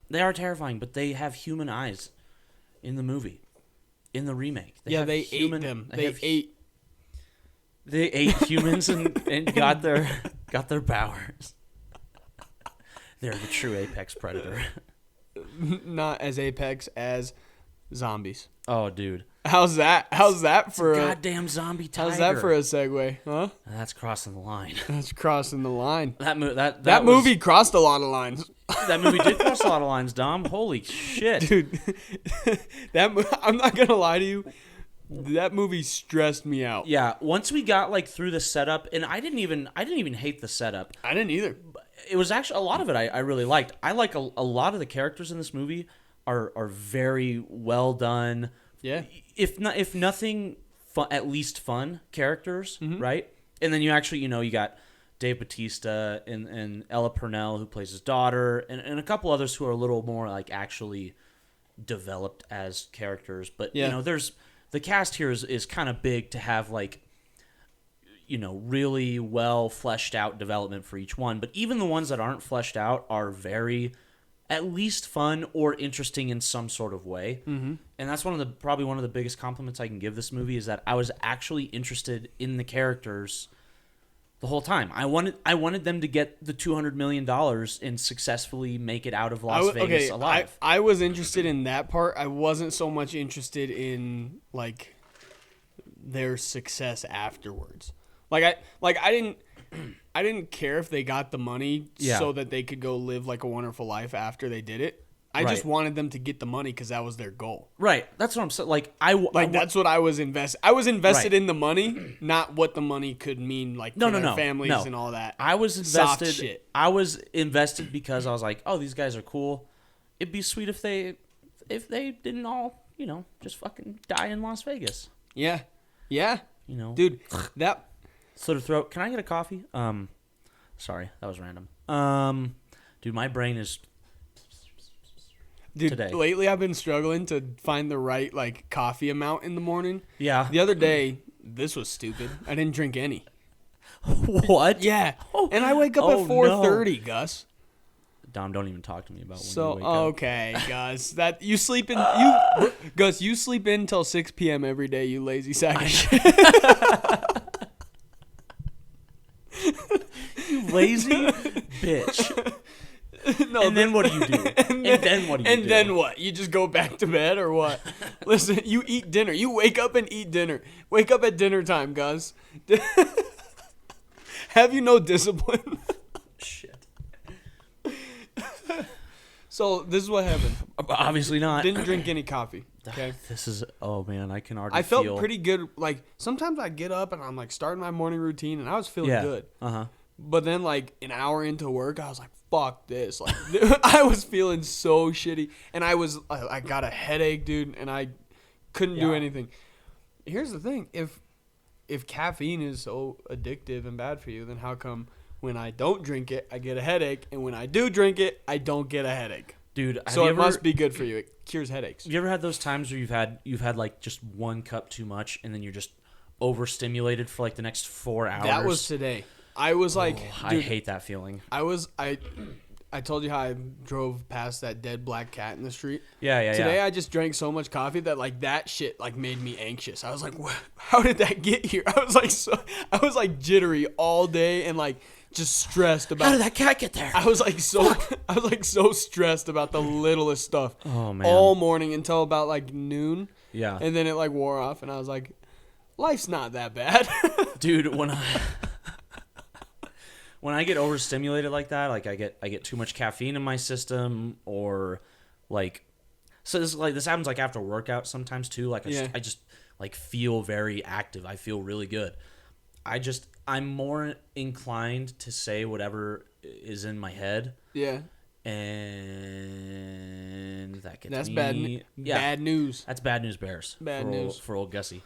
They are terrifying, but they have human eyes in the movie, in the remake. They ate them. They ate humans and got their powers. They're the true apex predator. Not as apex as zombies. Oh, dude. How's that for a goddamn zombie tiger? How's that for a segue, huh? That's crossing the line. That's crossing the line. That movie crossed a lot of lines. That movie did cross a lot of lines, Dom. Holy shit, dude! I'm not gonna lie to you. That movie stressed me out. Yeah, once we got like through the setup, and I didn't even hate the setup. I didn't either. It was actually a lot of it I really liked. I like a lot of the characters in this movie are very well done. Yeah. If nothing, at least fun characters, mm-hmm. right? And then you actually, you got Dave Bautista and Ella Purnell, who plays his daughter, and a couple others who are a little more like actually developed as characters. But there's the cast here is kind of big to have like really well fleshed out development for each one. But even the ones that aren't fleshed out are very at least fun or interesting in some sort of way. Mm-hmm. And that's probably one of the biggest compliments I can give this movie is that I was actually interested in the characters the whole time. I wanted them to get the $200 million and successfully make it out of Las Vegas alive. I was interested in that part. I wasn't so much interested in like their success afterwards. I didn't care if they got the money so that they could go live like a wonderful life after they did it. I just wanted them to get the money because that was their goal. Right. That's what I'm saying. That's what I was invested. I was invested in the money, not what the money could mean. Like for their families and all that. I was invested. Soft shit. I was invested because I was like, oh, these guys are cool. It'd be sweet if they didn't all just fucking die in Las Vegas. Yeah. Yeah. Dude, that. Slit of throat. Can I get a coffee? Sorry, that was random. Dude, my brain is. Dude, today. Lately I've been struggling to find the right like coffee amount in the morning. Yeah. The other day, this was stupid. I didn't drink any. What? Yeah. And I wake up at 4:30, Gus. Dom, don't even talk to me about when you wake up. Okay, Gus. That you sleep in Gus, you sleep in until 6 p.m. every day, you lazy sack of shit. You lazy bitch. No, and then what do you do? And then what? You just go back to bed or what? Listen, you eat dinner. You wake up and eat dinner. Wake up at dinner time, Gus. Have you no discipline? Shit. So this is what happened. Obviously not. Didn't drink any coffee. Okay. This is man, I can already. I felt pretty good. Like sometimes I get up and I'm like starting my morning routine and I was feeling good. But then like an hour into work, I was like, "Fuck this!" Like I was feeling so shitty, and I got a headache, dude, and I couldn't do anything. Here's the thing: if caffeine is so addictive and bad for you, then how come when I don't drink it, I get a headache, and when I do drink it, I don't get a headache? Dude, so it must be good for you. It cures headaches. Have you ever had those times where you've had like just one cup too much, and then you're just overstimulated for like the next 4 hours? That was today. I was like, dude, I hate that feeling. I told you how I drove past that dead black cat in the street. Yeah. Today I just drank so much coffee that like that shit like made me anxious. I was like, how did that get here? I was like jittery all day and like just stressed about. How did that cat get there? I was like so stressed about the littlest stuff. Oh man. All morning until about like noon. Yeah. And then it like wore off and I was like, life's not that bad. Dude, when I get overstimulated like that, like I get too much caffeine in my system, or like, so this happens like after workout sometimes too. Like I just like feel very active. I feel really good. I'm more inclined to say whatever is in my head. Yeah. And that gets That's me. Bad news. That's bad news bears. Bad news for old Gussie.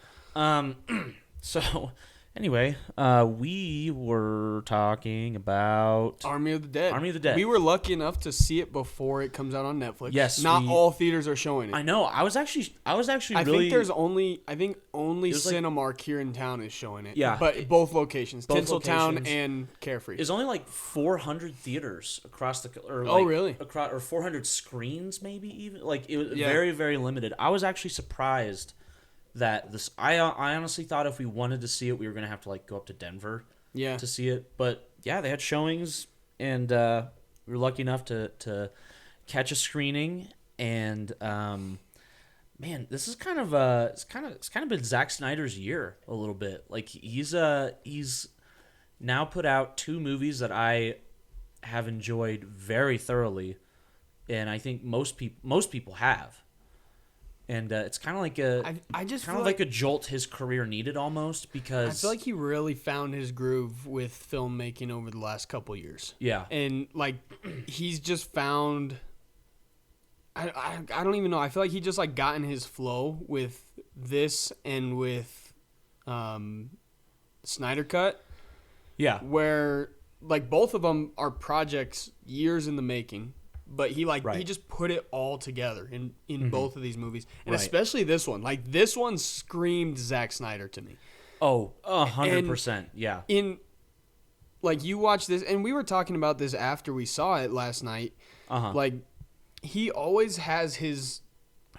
So Anyway, we were talking about Army of the Dead. Army of the Dead. We were lucky enough to see it before it comes out on Netflix. Yes, not all theaters are showing it. I know. I was actually I really. I think only Cinemark here in town is showing it. Yeah, but both locations, Tinseltown and Carefree. There's only like 400 theaters across the really? Across, or 400 screens maybe even. Like it was very, very limited. I was actually surprised that this. I honestly thought if we wanted to see it, we were gonna have to like go up to Denver. Yeah. To see it, but yeah, they had showings, and we were lucky enough to catch a screening. And man, this is kind of it's kind of been Zack Snyder's year a little bit. Like he's now put out 2 movies that I have enjoyed very thoroughly, and I think most people have. And it's kind of like I just kind of like a jolt his career needed almost, because I feel like he really found his groove with filmmaking over the last couple years. Yeah, and like he's just found. I don't even know. I feel like he just like got in his flow with this and with Snyder Cut. Yeah, where like both of them are projects years in the making. But he he just put it all together in both of these movies, and especially this one. Like this one screamed Zack Snyder to me. Oh, 100%. Yeah. Like you watch this, and we were talking about this after we saw it last night. Like he always has his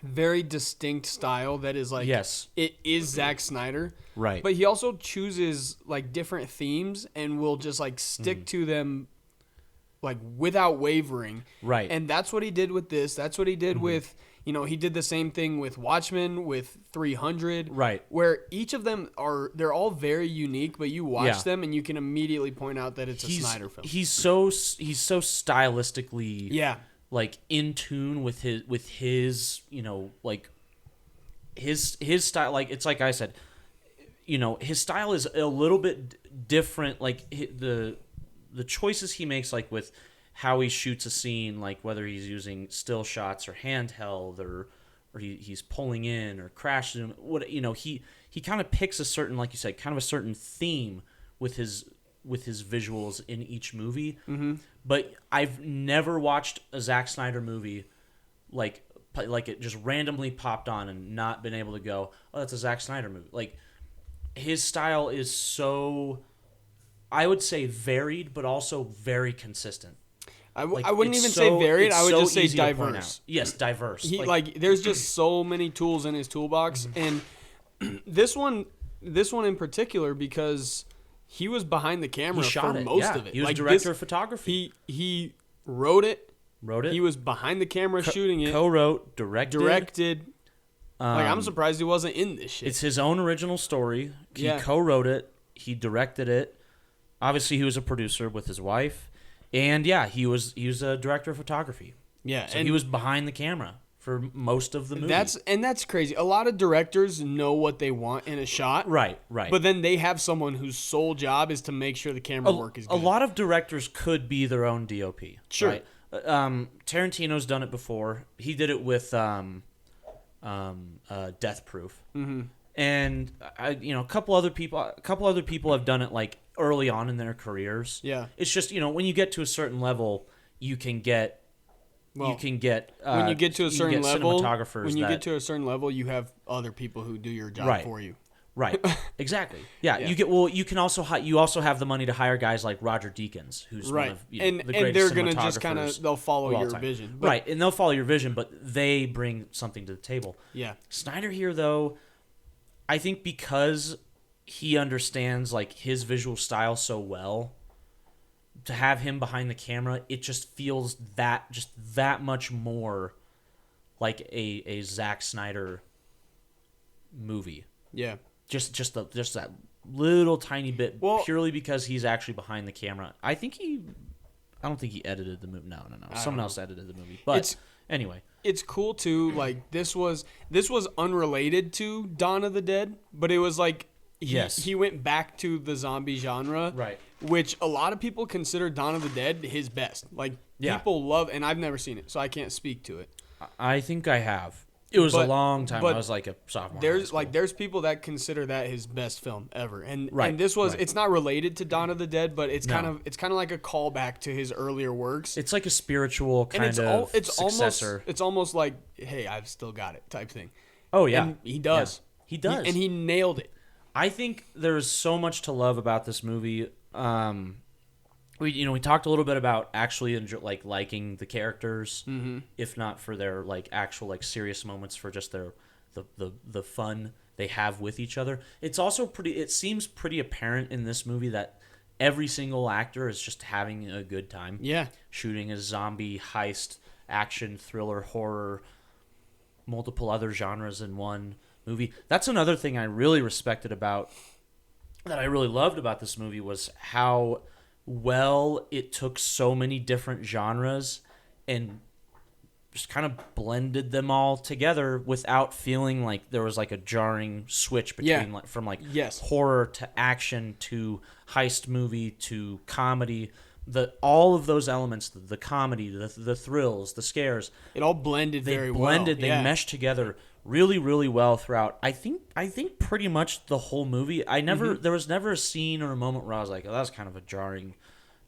very distinct style that is like it is Zack Snyder. Right. But he also chooses like different themes and will just like stick to them. Like without wavering. Right. And that's what he did with this. That's what he did with, he did the same thing with Watchmen, with 300. Right. Where each of them they're all very unique, but you watch them and you can immediately point out that it's a Snyder film. He's so stylistically like in tune with his like his style. Like it's like I said, his style is a little bit different. Like the choices he makes, like with how he shoots a scene, like whether he's using still shots or handheld or he's pulling in or crashing, he kind of picks a certain, like you said, kind of a certain theme with his visuals in each movie. But I've never watched a Zack Snyder movie like it just randomly popped on and not been able to go, oh, that's a Zack Snyder movie. Like his style is so, I would say, varied, but also very consistent. I wouldn't even say varied. I would just say diverse. Yes, diverse. There's just so many tools in his toolbox, and this one in particular, because he was behind the camera for most of it. He was director of photography. He wrote it. He was behind the camera shooting it. Co-wrote, directed. I'm surprised he wasn't in this shit. It's his own original story. He co-wrote it. He directed it. Obviously, he was a producer with his wife, and he was a director of photography. Yeah, so he was behind the camera for most of the movie. That's crazy. A lot of directors know what they want in a shot, right. But then they have someone whose sole job is to make sure the camera work is good. A lot of directors could be their own DOP. Sure. Right? Tarantino's done it before. He did it with Death Proof. Mm-hmm. And a couple other people have done it like early on in their careers. Yeah, it's just when you get to a certain level, you can get when you get to a certain level, you have other people who do your job for you. Right. Exactly. Yeah. You can also have the money to hire guys like Roger Deakins, who's one of the greatest and they're gonna cinematographers just kind of they'll follow your vision. Right, and they'll follow your vision, but they bring something to the table. Yeah. Snyder here, though, I think because he understands like his visual style so well, to have him behind the camera, it just feels that much more like a Zack Snyder movie. Yeah. Just that little tiny bit, purely because he's actually behind the camera. I don't think he edited the movie. No. Someone else edited the movie. But anyway, it's cool too. Like this was unrelated to Dawn of the Dead, but it was like he went back to the zombie genre, right? Which a lot of people consider Dawn of the Dead his best. Like people love, and I've never seen it, so I can't speak to it. I think I have. It was a long time. I was like a sophomore. There's people that consider that his best film ever, and this was it's not related to Dawn of the Dead, but it's kind of like a callback to his earlier works. It's like a spiritual kind of successor. It's almost like, hey, I've still got it type thing. Oh yeah, and he does. Yeah. He does, and he nailed it. I think there's so much to love about this movie. We talked a little bit about actually liking the characters, if not for their actual serious moments, for just their the fun they have with each other. It's also it seems pretty apparent in this movie that every single actor is just having a good time. Yeah, shooting a zombie heist, action, thriller, horror, multiple other genres in one movie. That's another thing I really respected that I really loved about this movie was how well it took so many different genres and just kind of blended them all together without feeling like there was a jarring switch between from horror to action to heist movie to comedy. All of those elements, the comedy, the thrills, the scares, it all blended very well. They meshed together really, really well throughout. I think pretty much the whole movie. There was never a scene or a moment where I was like, oh, that was kind of a jarring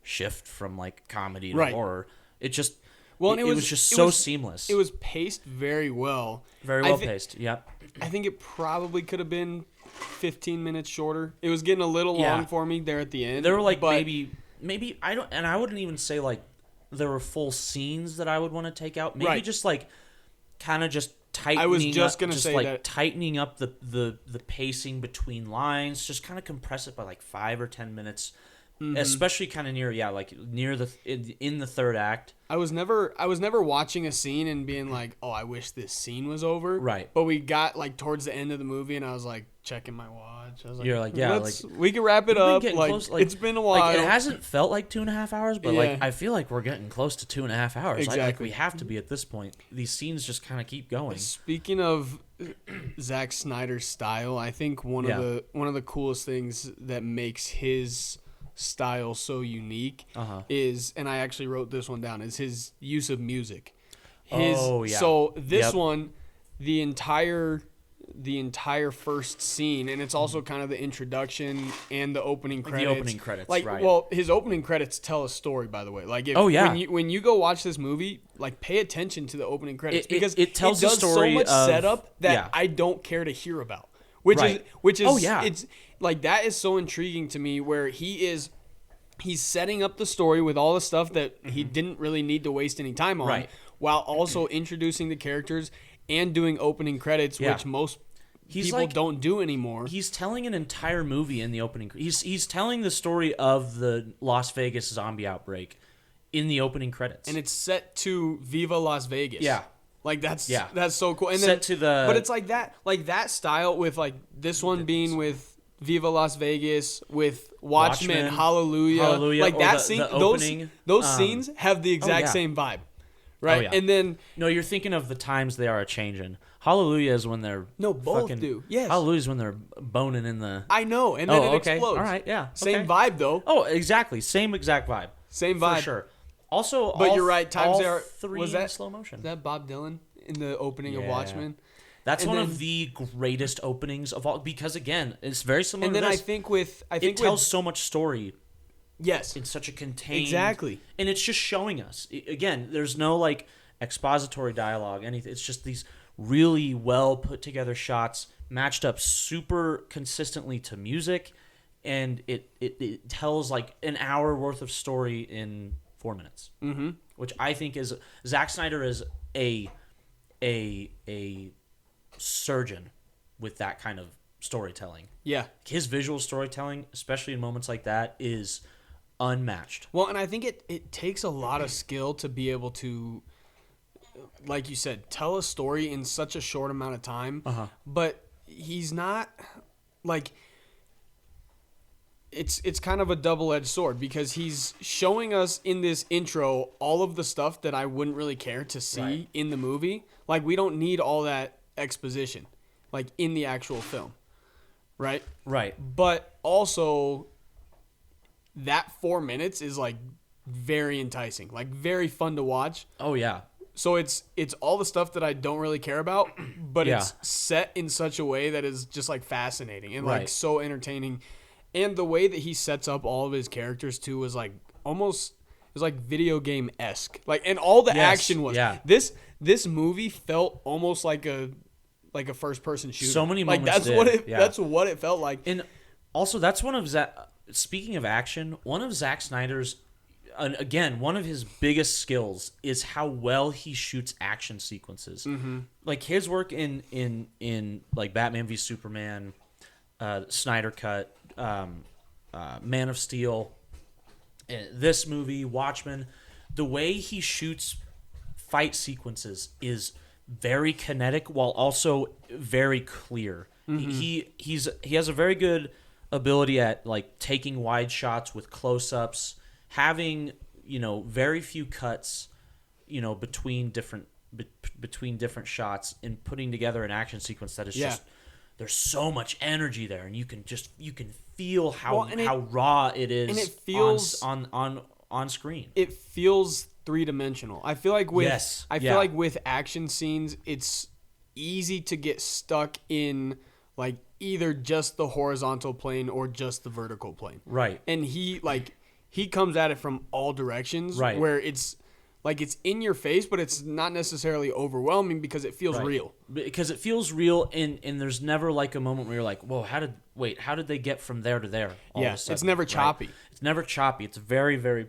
shift from comedy to horror. It just it was just so seamless. It was paced very well. Very well paced. Yep. I think it probably could have been 15 minutes shorter. It was getting a little long for me there at the end. There were maybe I don't, and I wouldn't even say there were full scenes that I would want to take out. Maybe just kind of just tightening. I was just gonna say that tightening up the pacing between lines, just kind of compress it by 5 or 10 minutes, especially kind of near in the third act. I was never watching a scene and being like, oh, I wish this scene was over. Right. But we got towards the end of the movie and I was checking my watch. I was you're we can wrap it up. Close, it's been a while. It hasn't felt like 2.5 hours, but I feel like we're getting close to 2.5 hours. Exactly. We have to be at this point. These scenes just kind of keep going. Speaking of Zack Snyder's style, I think one of the coolest things that makes his style so unique is, and I actually wrote this one down, is his use of music. So this one, the entire first scene, and it's also kind of the introduction and the opening credits. The opening credits, right. Well, his opening credits tell a story, by the way. When you go watch this movie, pay attention to the opening credits because it tells it does the story so much of, setup that I don't care to hear about. Which is it's that is so intriguing to me, where he's setting up the story with all the stuff that he didn't really need to waste any time on, while also introducing the characters and doing opening credits, which most people don't do anymore. He's telling an entire movie in the opening. He's telling the story of the Las Vegas zombie outbreak in the opening credits, and it's set to Viva Las Vegas. Yeah. That's so cool. And set to the, but it's that style with this one being with Viva Las Vegas, with Watchmen, Hallelujah. That scene, those scenes have the exact same vibe, right? Oh, yeah. And then you're thinking of the times they are a changing. Hallelujah is when they're both do. Yes, Hallelujah is when they're boning in the. I know, and then it explodes. All right, yeah, same vibe though. Oh, exactly, same exact vibe. Same vibe for sure. Also, but you're right. Times there three was that in slow motion. Is that Bob Dylan in the opening of Watchmen? That's one of the greatest openings of all, because again, it's very similar. And then to this. It tells so much story. Yes, in such a contained, exactly, and it's just showing us. Again, there's no expository dialogue, anything. It's just these really well put together shots, matched up super consistently to music, and it tells an hour worth of story in 4 minutes, which I think is Zack Snyder is a surgeon with that kind of storytelling. Yeah, his visual storytelling, especially in moments like that, is unmatched. Well, and I think it takes a lot of skill to be able to, like you said, tell a story in such a short amount of time. But he's not it's kind of a double-edged sword, because he's showing us in this intro all of the stuff that I wouldn't really care to see in the movie. We don't need all that exposition in the actual film, right? But also that 4 minutes is very enticing, very fun to watch. Oh yeah. So it's all the stuff that I don't really care about, but it's set in such a way that is just like fascinating and like so entertaining. And the way that he sets up all of his characters too was like almost, it was like video game-esque. Like, and all the action was this movie felt almost like a first person shooter. So many moments. That's what it felt like. And also that's one of speaking of action, one of Zack Snyder's again, one of his biggest skills is how well he shoots action sequences. Mm-hmm. Like his work in like Batman v Superman, Snyder Cut, Man of Steel, this movie, Watchmen, the way he shoots fight sequences is very kinetic while also very clear. Mm-hmm. He has a very good ability at like taking wide shots with close-ups, having, very few cuts, between different shots, and putting together an action sequence that is just, there's so much energy there, and you can feel how raw it is, and it feels on screen. It feels three-dimensional. I feel like with action scenes, it's easy to get stuck in like either just the horizontal plane or just the vertical plane. Right. And he comes at it from all directions, right, where it's like it's in your face, but it's not necessarily overwhelming because it feels real. Because it feels real, and there's never like a moment where you're like, whoa, how did they get from there to there? All of a sudden, it's never choppy. Right? It's never choppy. It's very, very,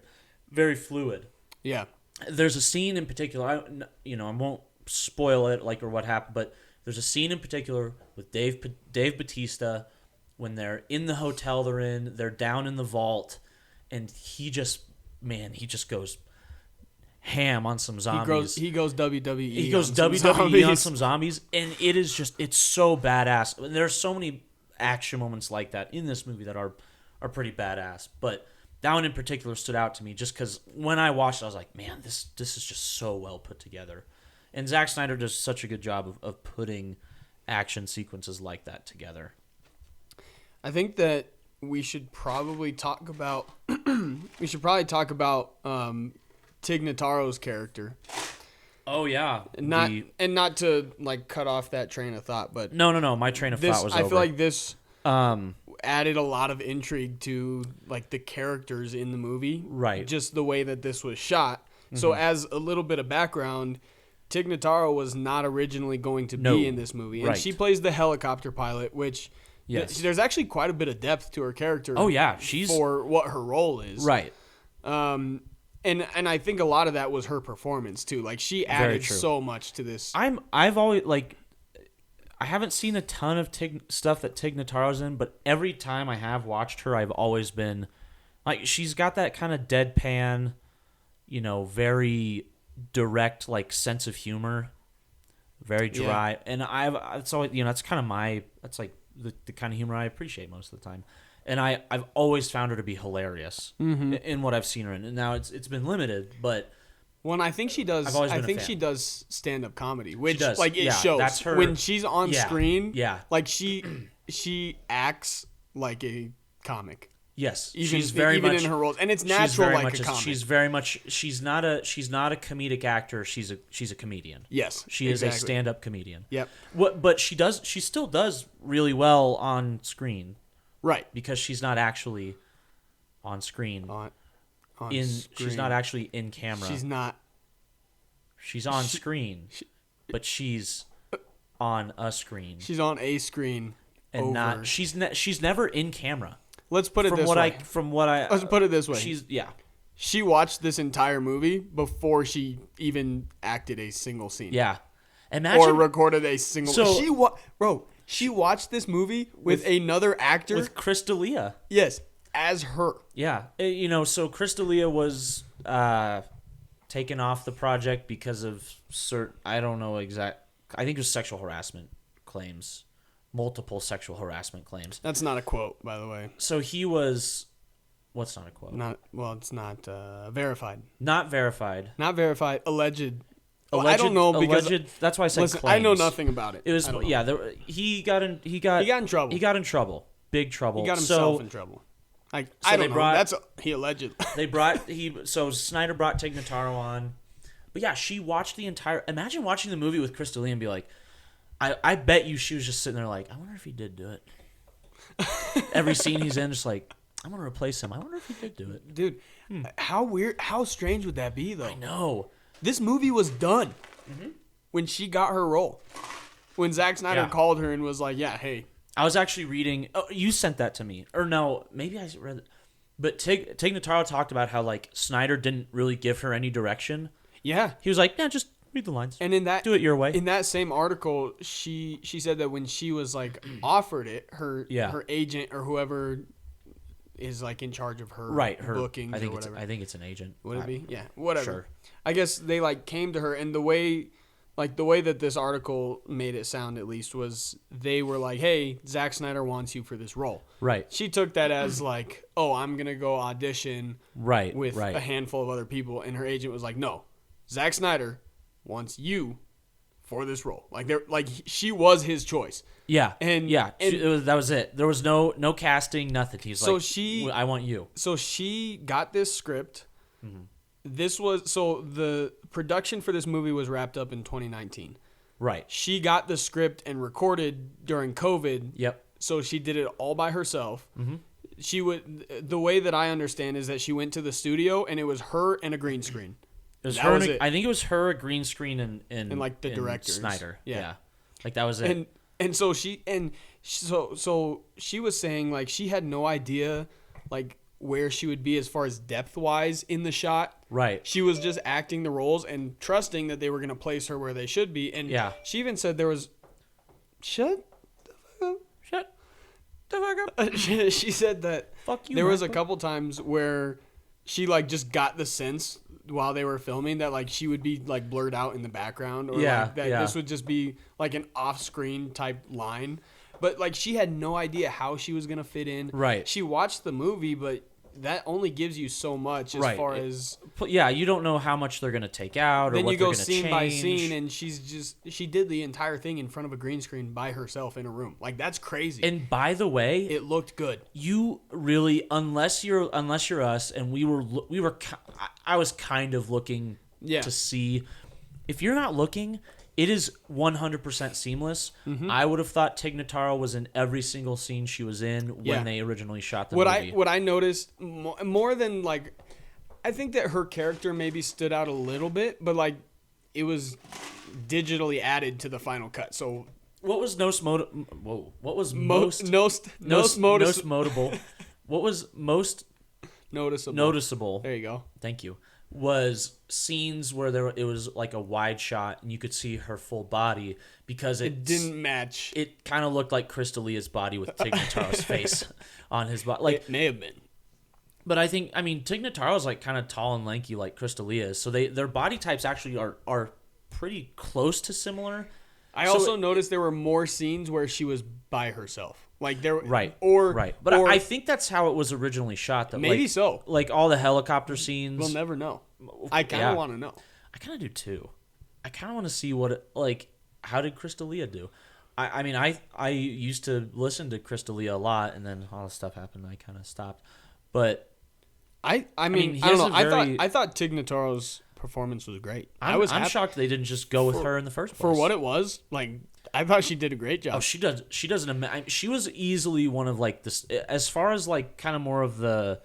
very fluid. Yeah. There's a scene in particular, I won't spoil it or what happened, but there's a scene in particular with Dave Bautista when they're in the hotel they're down in the vault, and he just goes ham on some zombies. He goes WWE. He goes WWE on some zombies, and it's so badass. And there are so many action moments like that in this movie that are pretty badass. But that one in particular stood out to me just because when I watched it, I was like, man, this is just so well put together. And Zack Snyder does such a good job of putting action sequences like that together. I think that we should probably talk about Tig Notaro's character. Oh yeah, not to like cut off that train of thought, but no, my train of thought was over. I feel like this added a lot of intrigue to like the characters in the movie, right? Just the way that this was shot. Mm-hmm. So as a little bit of background, Tig Notaro was not originally going to be in this movie, and she plays the helicopter pilot, which there's actually quite a bit of depth to her character. Oh yeah, for what her role is, right? And I think a lot of that was her performance too. Like she added so much to this. I've always I haven't seen a ton of stuff that Tig Notaro's in, but every time I have watched her, I've always been like, she's got that kind of deadpan, very direct sense of humor, very dry, and it's always that's kind of that's like the kind of humor I appreciate most of the time. And I've always found her to be hilarious in what I've seen her in. And now it's been limited, but I think she does. I think she does stand up comedy, which it shows. That's her, when she's on screen. Yeah, she acts like a comic. Yes, she's very much in her roles, and it's natural like a comic. She's not a comedic actor. She's a comedian. Yes, she is a stand up comedian. Yep. But she still does really well on screen. Right, because she's not actually on screen. She's not actually in camera. She's not. She's on screen, but she's on a screen. She's on a screen, and she's never in camera. Let's put it this way. Let's put it this way. She watched this entire movie before she even acted a single scene. Yeah, or recorded a single. She watched this movie with another actor. With Chris D'Elia. Yes, as her. Yeah. So Chris D'Elia was taken off the project because of I don't know I think it was sexual harassment claims. Multiple sexual harassment claims. That's not a quote, by the way. So he was... What's not a quote? It's not verified. Not verified. Not verified. Alleged. I don't know because that's why I said claims. I know nothing about it. It was he got in trouble. He got in trouble. Big trouble. He got himself in trouble. I don't know. He alleged. So Snyder brought Tig Notaro on. But yeah, she watched the entire. Imagine watching the movie with Crystal Lee and be like, I bet you she was just sitting there like, I wonder if he did do it. Every scene he's in, just like, I'm gonna replace him. I wonder if he did do it, dude. How weird, how strange would that be though? I know. This movie was done when she got her role. When Zack Snyder called her and was like, "Yeah, hey." I was actually reading. Oh, you sent that to me, or no? Maybe I read it. But Tig Notaro talked about how like Snyder didn't really give her any direction. Yeah, he was like, "Yeah, just read the lines, and in that do it your way." In that same article, she said that when she was like offered it, her agent or whoever is like in charge of her bookings or whatever. I think it's an agent. Would it be? Yeah, whatever. Sure. I guess they like came to her, and the way that this article made it sound, at least, was they were like, "Hey, Zack Snyder wants you for this role." Right. She took that as like, "Oh, I'm gonna go audition." Right. With a handful of other people, and her agent was like, "No, Zack Snyder wants you for this role." Like she was his choice. Yeah. And that was it. There was no casting, nothing. He's like, I want you. So she got this script. Mm-hmm. The production for this movie was wrapped up in 2019. Right. She got the script and recorded during COVID. Yep. So she did it all by herself. Mm-hmm. The way that I understand is that she went to the studio and it was her and a green screen. I think it was her, a green screen, and like the director Snyder. Yeah. Like that was it. So she was saying like she had no idea like where she would be as far as depth wise in the shot. Right. She was just acting the roles and trusting that they were going to place her where they should be. And she even said there was Shut the fuck up. She said that fuck you, there was a couple times where she like just got the sense while they were filming that like she would be like blurred out in the background or this would just be like an off-screen type line. But like she had no idea how she was going to fit in. She watched the movie, but that only gives you so much as far as you don't know how much they're going to take out or then what you they're go going to scene change. by scene, and she did the entire thing in front of a green screen by herself in a room. Like that's crazy. And by the way, it looked good. You really, unless you're us, and I was kind of looking to see if you're not looking. It is 100% seamless. Mm-hmm. I would have thought Tig Notaro was in every single scene she was in when they originally shot the movie. What I noticed more than like, I think that her character maybe stood out a little bit, but like it was digitally added to the final cut. So what was most notable? What was most noticeable? There you go. Thank you. Was scenes where it was like a wide shot and you could see her full body because it didn't match. It kind of looked like Crystal Lea's body with Tig Notaro's face on his body. Like it may have been, but I mean Tig Notaro's like kind of tall and lanky like Crystal Lee is, so their body types actually are pretty close to similar. I also noticed there were more scenes where she was by herself. Like there, but I think that's how it was originally shot. Though, maybe so. Like all the helicopter scenes. We'll never know. I kind of want to know. I kind of do too. I kind of want to see how did Crystal Lee do? I mean, I used to listen to Crystal Lee a lot, and then all this stuff happened, and I kind of stopped. But I mean, I don't know. I thought Tig Notaro's performance was great. I'm shocked they didn't just go with her in the first place. For what it was, like I thought she did a great job. Oh, she does. She doesn't. She was easily one of like this. As far as like kind of more of the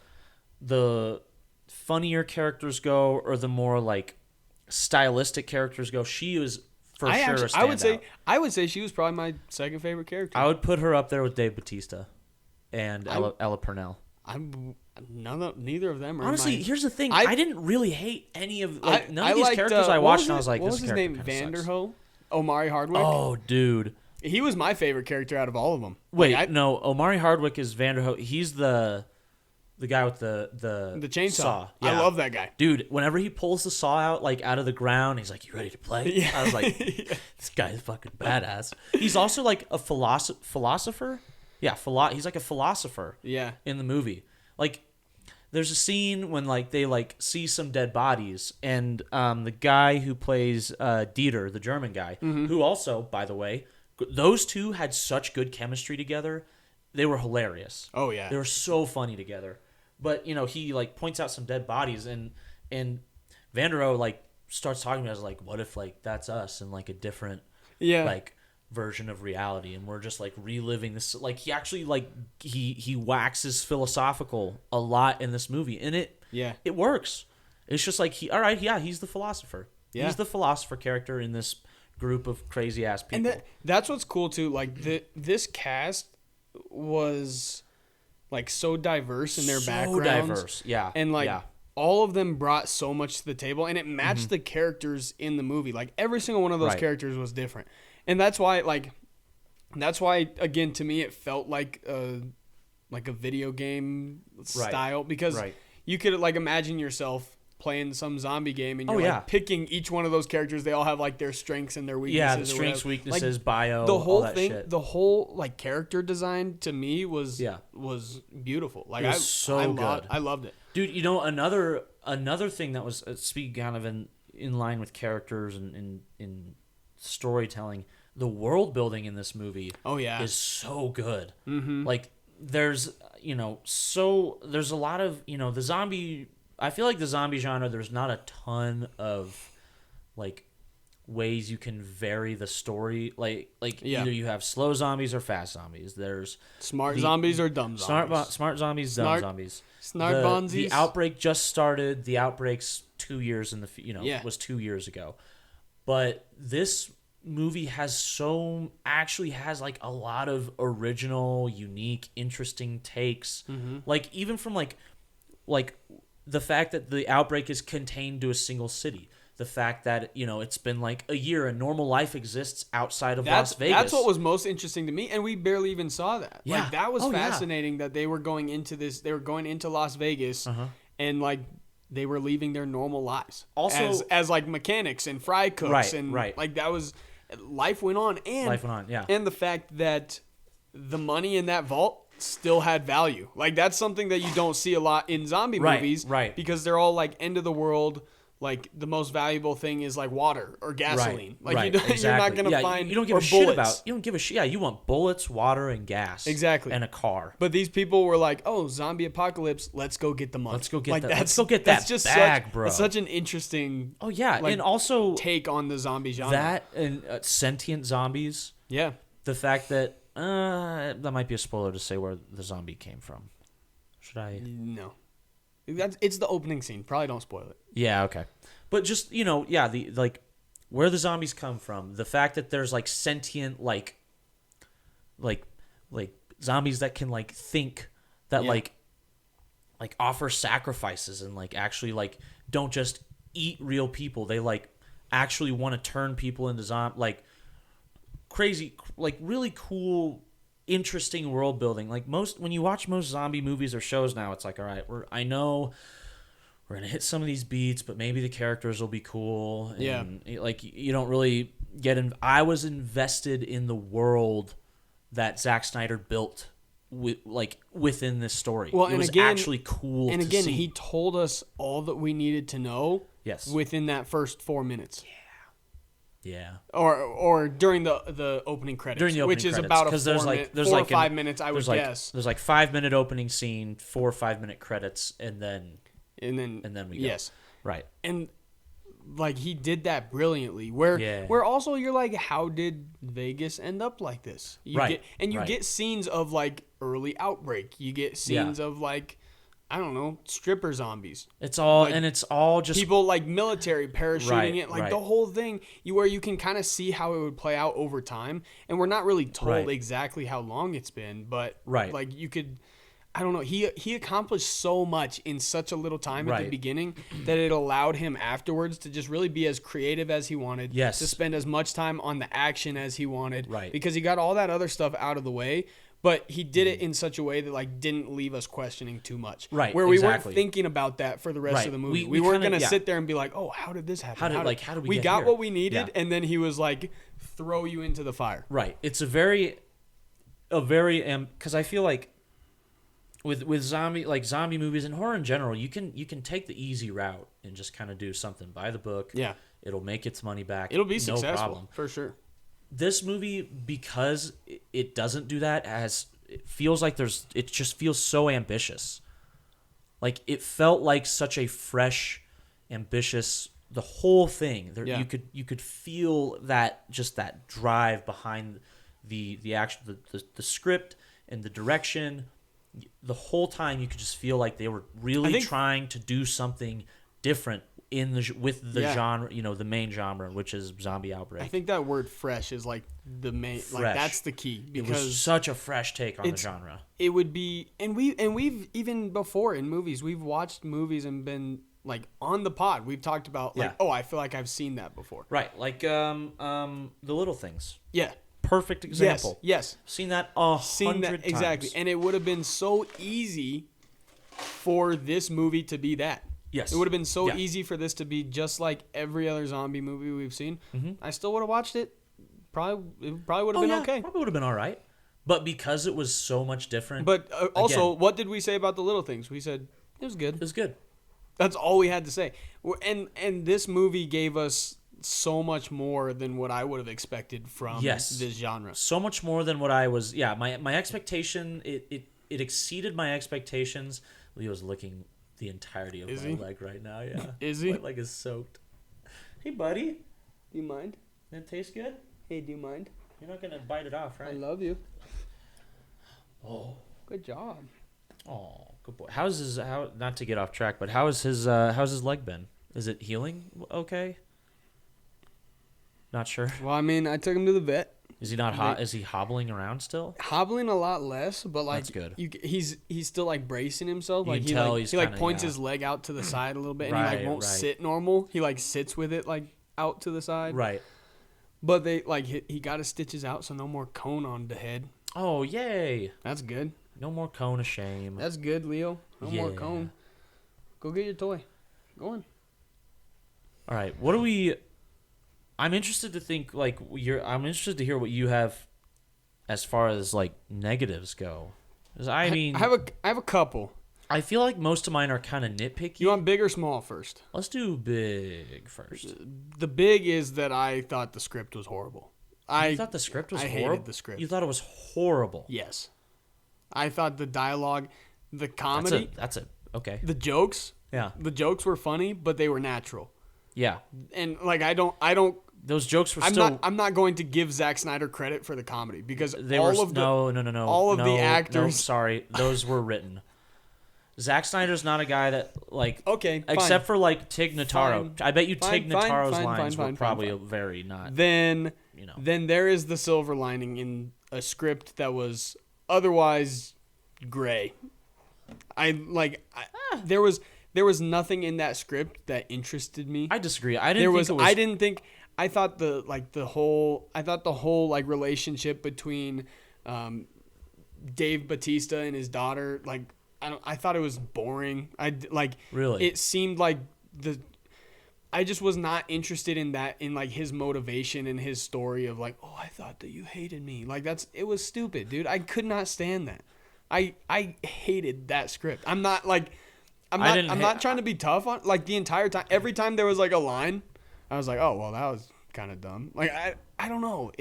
funnier characters go, or the more like stylistic characters go. She was for sure. A standout. I would say she was probably my second favorite character. I would put her up there with Dave Bautista and Ella Purnell. Neither of them are honestly. Here's the thing. I didn't really hate any of none of these liked, characters I watched. And I was like, what was his name? Vanderho. Omari Hardwick. Oh, dude, he was my favorite character out of all of them. Wait, no, Omari Hardwick is Vanderho. He's the guy with the chainsaw. Saw. Yeah. I love that guy, dude. Whenever he pulls the saw out like out of the ground, he's like, "You ready to play?" Yeah. I was like, "This guy's fucking badass." He's also like a philosopher. Yeah, he's like a philosopher. Yeah, in the movie, like. There's a scene when like they like see some dead bodies, and the guy who plays Dieter, the German guy, who also, by the way, those two had such good chemistry together. They were hilarious. Oh yeah, they were so funny together. But he like points out some dead bodies, and Vanderoe like starts talking about it, like, what if like that's us in like a different like version of reality, and we're just like reliving this. Like he actually like he waxes philosophical a lot in this movie, and it works. It's just like he's the philosopher. Yeah. He's the philosopher character in this group of crazy ass people. And that's what's cool too. Like this cast was like so diverse in their backgrounds. So diverse, yeah. And like all of them brought so much to the table, and it matched the characters in the movie. Like every single one of those characters was different, and that's why again to me it felt like a video game style, because you could like imagine yourself playing some zombie game, and you're picking each one of those characters. They all have like their strengths and their weaknesses. Yeah, the strengths, weaknesses, like, bio, the whole all that thing, shit. the whole like character design to me was beautiful. Like I loved it, dude. You know, another thing that was speaking kind of in line with characters and in storytelling, the world building in this movie is so good. Like there's a lot of the zombie. I feel like the zombie genre, there's not a ton of like ways you can vary the story. Like either you have slow zombies or fast zombies. There's smart zombies or dumb zombies. Smart zombies, dumb zombies. Smart bonzies. The outbreak just started. The outbreak's 2 years in the was 2 years ago. But this movie has like a lot of original, unique, interesting takes. Like even from like the fact that the outbreak is contained to a single city. The fact that, it's been like a year and normal life exists outside of Las Vegas. That's what was most interesting to me, and we barely even saw that. Yeah. Like, that was fascinating that they were going into Las Vegas, and like they were leaving their normal lives. Also as like mechanics and fry cooks like that was life went on, and the fact that the money in that vault still had value. Like that's something that you don't see a lot in zombie movies, because they're all like end of the world. Like the most valuable thing is like water or gasoline. Like you're not gonna find. You don't give a shit about. You don't give a shit. Yeah, you want bullets, water, and gas. Exactly. And a car. But these people were like, "Oh, zombie apocalypse. Let's go get the money. Let's go get that. Let's go get that bag, bro." That's such an interesting. Oh yeah, and also take on the zombie genre. That and sentient zombies. Yeah. The fact that that might be a spoiler to say where the zombie came from. Should I? No. It's the opening scene. Probably don't spoil it. Yeah, okay. But just, the like where the zombies come from, the fact that there's like sentient like zombies that can like think, that like offer sacrifices and like actually like don't just eat real people. They like actually want to turn people into like crazy, like really cool, interesting world building. Like when you watch most zombie movies or shows now, it's like, all right, I know we're gonna hit some of these beats, but maybe the characters will be cool. And like you don't really get in. I was invested in the world that Zack Snyder built within this story. Well, it was actually cool. And again, see. He told us all that we needed to know. Yes. Within that first 4 minutes. Yeah. Or during the opening credits, which is about a 4 or 5 minutes, I would guess. There's like 5 minute opening scene, 4 or 5 minute credits, and then we go. Yes. Right. And like he did that brilliantly. Where also you're like, how did Vegas end up like this? You get scenes of like early outbreak. You get scenes of like, I don't know, stripper zombies. It's all just people like military parachuting it, like the whole thing. Where you can kind of see how it would play out over time, and we're not really told exactly how long it's been, but like you could, I don't know. He accomplished so much in such a little time at the beginning that it allowed him afterwards to just really be as creative as he wanted. Yes. To spend as much time on the action as he wanted. Right. Because he got all that other stuff out of the way. But he did it in such a way that like didn't leave us questioning too much. Right. Where we weren't thinking about that for the rest of the movie. We weren't going to sit there and be like, "Oh, how did this happen? How did we get got here?" What we needed, and then he was like, throw you into the fire. Right. It's a very because I feel like with zombie movies and horror in general, you can take the easy route and just kind of do something by the book. Yeah. It'll make its money back. It'll be successful. No problem. For sure. This movie, because it doesn't do that, it feels like it just feels so ambitious. Like it felt like such a fresh, ambitious the whole thing. There, Yeah. you could feel that drive behind the action, the script and the direction. The whole time you could just feel like they were really trying to do something different with the genre, the main genre, which is zombie outbreak. I think that word "fresh" is like the main, like that's the key, because it was such a fresh take on the genre. It would be, and we've even before in movies, we've watched movies and been like on the pod, we've talked about like, oh, I feel like I've seen that before. Right, like The Little Things. Yeah. Perfect example. Yes. Seen that 100 times. Exactly. And it would have been so easy for this movie to be that. Yes. It would have been so easy for this to be just like every other zombie movie we've seen. Mm-hmm. I still would have watched it. It probably would have been okay. Probably would have been all right. But because it was so much different. But also, what did we say about The Little Things? We said it was good. It was good. That's all we had to say. And this movie gave us so much more than what I would have expected from this genre. So much more than what I was. Yeah, my expectation, it exceeded my expectations. Leo's licking the entirety of my leg right now. Yeah. Is he? My leg is soaked. Hey, buddy. Do you mind? That tastes good? Hey, do you mind? You're not going to bite it off, right? I love you. Oh. Good job. Oh, good boy. Not to get off track, but how's his leg been? Is it healing okay? Not sure. Well, I mean, I took him to the vet. Is he not Is he hobbling around still? Hobbling a lot less, but like that's good. He's still like bracing himself. You like can tell he points his leg out to the side a little bit, and he like won't sit normal. He like sits with it like out to the side. Right. But they like he got his stitches out, so no more cone on the head. Oh, yay! That's good. No more cone of shame. That's good, Leo. No more cone. Go get your toy. Go on. All right. What do we? I'm interested to think I'm interested to hear what you have, as far as like negatives go. 'Cause I have a couple. I feel like most of mine are kind of nitpicky. You want big or small first? Let's do big first. The big is that I thought the script was horrible. You thought the script was horrible? I hated the script. You thought it was horrible? Yes. I thought the dialogue, the comedy. That's it. Okay. The jokes. Yeah. The jokes were funny, but they were natural. Yeah. And like I don't. Those jokes were I'm not going to give Zack Snyder credit for the comedy because no. All of the actors. No, sorry, those were written. Zack Snyder's not a guy that like. Okay. Except for like Tig Notaro. Fine. I bet you Tig Notaro's lines were fine, probably very not. Then there is the silver lining in a script that was otherwise gray. There was nothing in that script that interested me. I disagree. I thought the whole like relationship between Dave Bautista and his daughter, like I thought it was boring. Really? It seemed like I just was not interested in that, in like his motivation and his story of like, oh, I thought that you hated me. Like it was stupid, dude. I could not stand that. I hated that script. I'm not trying to be tough on like the entire time. Every time there was like a line, I was like, oh well, that was kind of dumb. Like I don't know.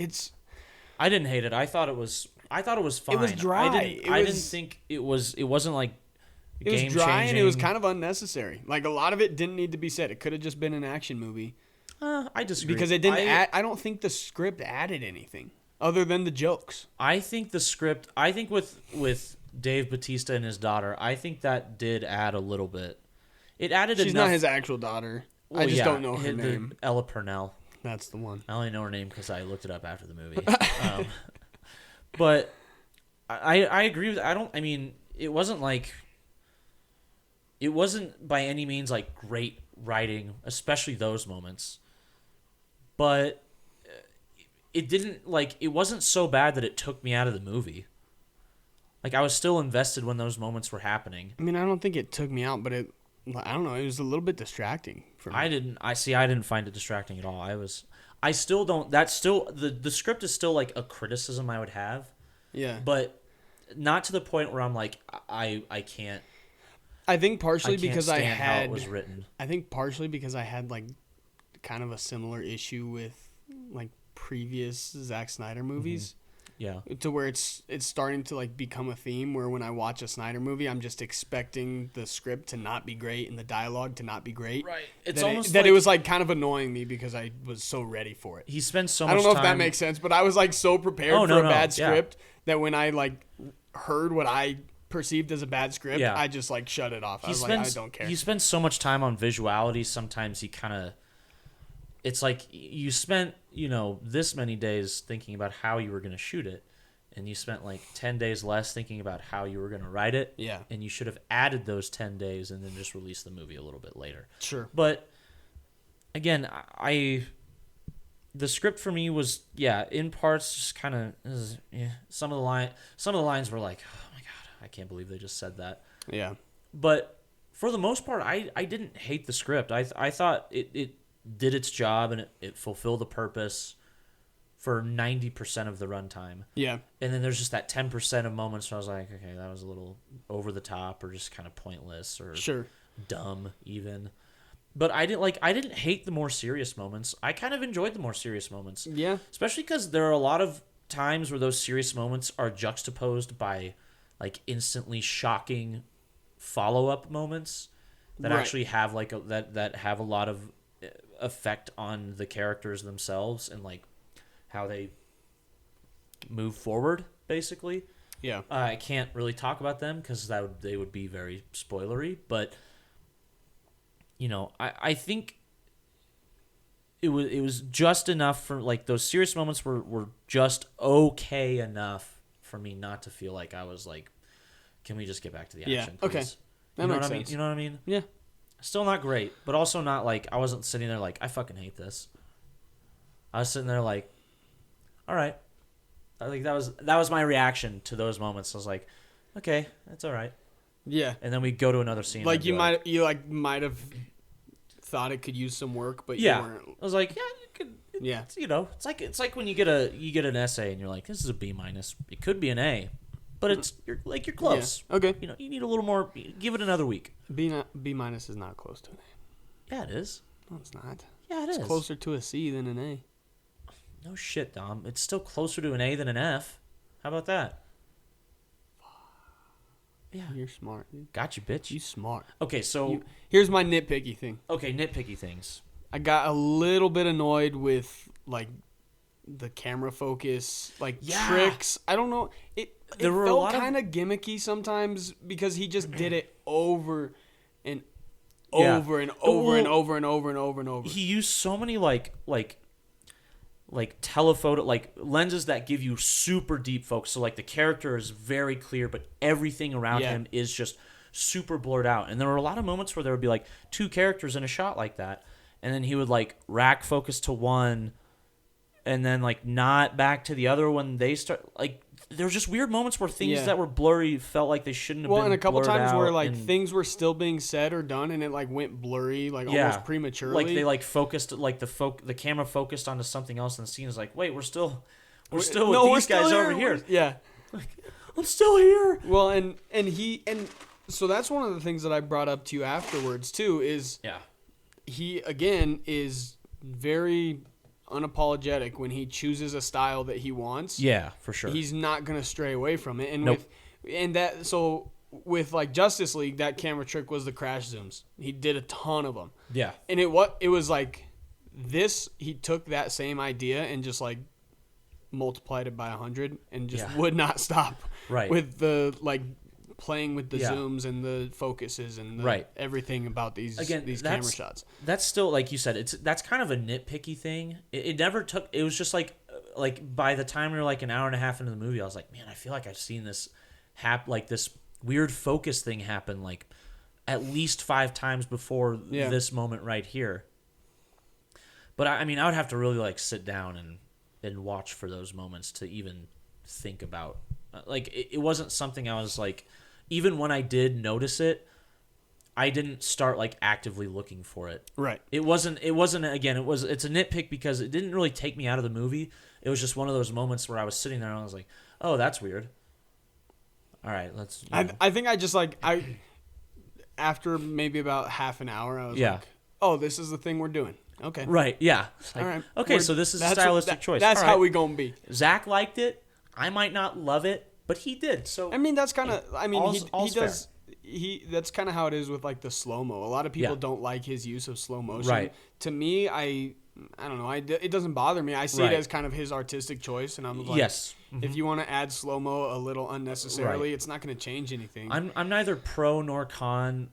I didn't hate it. I thought it was fine. It was dry. I didn't think it wasn't like it was dry and it was kind of unnecessary. Like a lot of it didn't need to be said. It could have just been an action movie. I disagree because it didn't. I don't think the script added anything other than the jokes. I think the script. I think with Dave Bautista and his daughter, I think that did add a little bit. It added. She's not his actual daughter. Well, I just don't know her name. Ella Purnell. That's the one. I only know her name because I looked it up after the movie. But I agree with. I mean, it wasn't by any means like great writing, especially those moments. But it wasn't so bad that it took me out of the movie. Like I was still invested when those moments were happening. I mean, I don't think it took me out, but I don't know. It was a little bit distracting for me. I didn't find it distracting at all. I still don't. That's still the script is still like a criticism I would have. Yeah. But not to the point where I'm like I can't. I think partially because I had how it was written. I think partially because I had like kind of a similar issue with like previous Zack Snyder movies. Yeah. To where it's starting to like become a theme where when I watch a Snyder movie, I'm just expecting the script to not be great and the dialogue to not be great. Right. It's almost that it was like kind of annoying me because I was so ready for it. He spends so much time. I time. don't know if that makes sense, but I was like so prepared for a bad script that when I like heard what I perceived as a bad script, I just like shut it off. Like, I don't care. He spends so much time on visuality. Sometimes he kind of. It's like you spent, this many days thinking about how you were going to shoot it, and you spent like 10 days less thinking about how you were going to write it. Yeah. And you should have added those 10 days and then just released the movie a little bit later. Sure. But again, the script for me was, in parts just kind of, some of the lines were like, oh my God, I can't believe they just said that. Yeah. But for the most part, I didn't hate the script. I thought it did its job and it fulfilled the purpose for 90% of the runtime. Yeah. And then there's just that 10% of moments where I was like, okay, that was a little over the top or just kind of pointless or dumb even. But I didn't hate the more serious moments. I kind of enjoyed the more serious moments. Yeah. Especially because there are a lot of times where those serious moments are juxtaposed by like instantly shocking follow-up moments that actually have like that have a lot of effect on the characters themselves and like how they move forward basically. Yeah. I can't really talk about them because they would be very spoilery, but I think it was just enough for like those serious moments were just okay enough for me not to feel like I was like, can we just get back to the action, please? Okay. That makes sense. You know what I mean? Yeah. Still not great, but also not like I wasn't sitting there like I fucking hate this. I was sitting there like, all right. I think that was my reaction to those moments. I was like, okay, that's all right. Yeah. And then we go to another scene. Like you might have thought it could use some work, but you weren't. I was like, yeah, you could. Yeah. It's like when you get an essay and you're like, this is a B-. It could be an A. But you're close. Yeah. Okay. You need a little more. Give it another week. B- is not close to an A. Yeah, it is. No, it's not. Yeah, it's closer to a C than an A. No shit, Dom. It's still closer to an A than an F. How about that? Yeah, you're smart, dude. Got you, bitch. You smart. Okay, so here's my nitpicky thing. Okay, nitpicky things. I got a little bit annoyed with like the camera focus, like tricks. I don't know. It felt kind of gimmicky sometimes because he just did it over and over and over and over and over and over and over. He used so many like telephoto like lenses that give you super deep focus. So like the character is very clear, but everything around him is just super blurred out. And there were a lot of moments where there would be like two characters in a shot like that, and then he would like rack focus to one and then like not back to the other when they start like there were just weird moments where things that were blurry felt like they shouldn't have been. Well, and a couple times where like and things were still being said or done and it like went blurry like almost prematurely. Like they like focused like the camera focused onto something else in the scene is like, wait, we're still with these guys over here. Yeah. Like, I'm still here. Well, and so that's one of the things that I brought up to you afterwards too is he again is very unapologetic when he chooses a style that he wants. Yeah, for sure. He's not going to stray away from it. And with like Justice League, that camera trick was the crash zooms. He did a ton of them. Yeah. And it was like this, he took that same idea and just like multiplied it by 100 and just would not stop. Right. With the like playing with the zooms and the focuses and everything about these camera shots. That's still, like you said, that's kind of a nitpicky thing. It never took. It was just like by the time we were like an hour and a half into the movie, I was like, man, I feel like I've seen this like this weird focus thing happen like at least 5 times before this moment right here. But I mean, I would have to really like sit down and watch for those moments to even think about. Like it wasn't something I was like. Even when I did notice it, I didn't start like actively looking for it. Right. It wasn't again, it's a nitpick because it didn't really take me out of the movie. It was just one of those moments where I was sitting there and I was like, "Oh, that's weird." All right, let's I think I just like after maybe about half an hour I was like, "Oh, this is the thing we're doing." Okay. Right, yeah. Like, all right. Okay, so this is a stylistic choice. That's how we going to be. Zach liked it. I might not love it, but he did. So I mean, that's kind of. I mean, he does. Fair. That's kind of how it is with like the slow mo. A lot of people don't like his use of slow motion. Right. To me, I don't know. It doesn't bother me. I see it as kind of his artistic choice, and I'm like, yes. Mm-hmm. If you want to add slow mo a little unnecessarily, it's not going to change anything. I'm neither pro nor con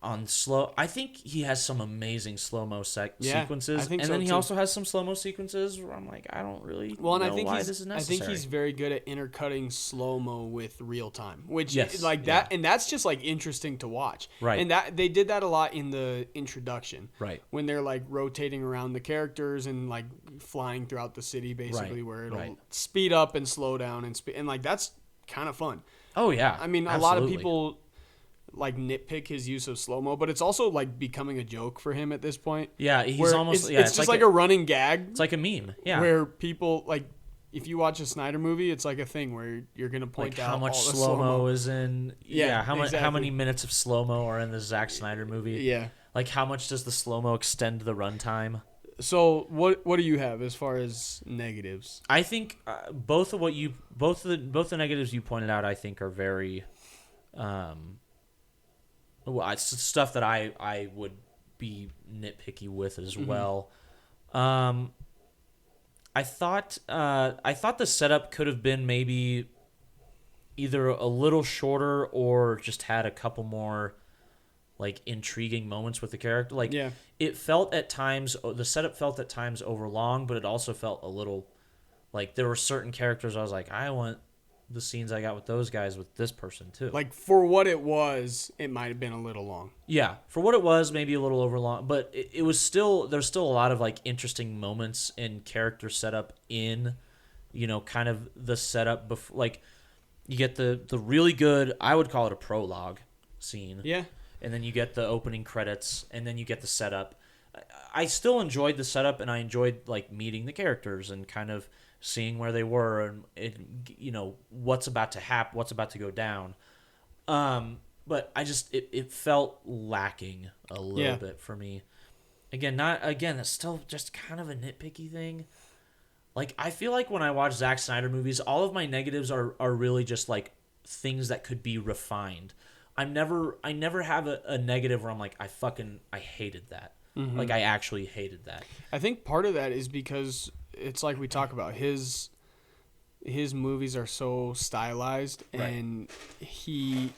on slow. I think he has some amazing slow-mo sequences. I think and then he also has some slow-mo sequences where I'm like, I don't really know why this is necessary. I think he's very good at intercutting slow-mo with real time, which that, and that's just like interesting to watch. Right. And that they did that a lot in the introduction. Right. When they're like rotating around the characters and like flying throughout the city, basically, where it'll speed up and slow down and like that's kind of fun. Oh yeah. I mean, a lot of people like nitpick his use of slow-mo, but it's also like becoming a joke for him at this point. Yeah, he's almost it's just like a running gag. It's like a meme. Yeah. Where people like if you watch a Snyder movie, it's like a thing where you're going to point like out how much all the slow-mo is in exactly. How many minutes of slow-mo are in the Zack Snyder movie? Yeah. Like how much does the slow-mo extend the runtime? So what do you have as far as negatives? I think both the negatives you pointed out I think are very it's stuff that I would be nitpicky with as well. I thought the setup could have been maybe either a little shorter or just had a couple more like intriguing moments with the character. Like it felt at times the setup felt at times overlong, but it also felt a little like there were certain characters I was like, I want the scenes I got with those guys with this person too. Like for what it was, it might have been a little long. Yeah, for what it was, maybe a little overlong, but it was still there's still a lot of like interesting moments in character setup in, kind of the setup before. Like you get the really good, I would call it a prologue scene. Yeah, and then you get the opening credits, and then you get the setup. I still enjoyed the setup, and I enjoyed like meeting the characters and kind of seeing where they were and what's about to happen, what's about to go down. But I just it felt lacking a little bit for me. It's still just kind of a nitpicky thing. Like I feel like when I watch Zack Snyder movies, all of my negatives are really just like things that could be refined. I never have a negative where I'm like I hated that. Mm-hmm. Like I actually hated that. I think part of that is because it's like we talk about his movies are so stylized, and his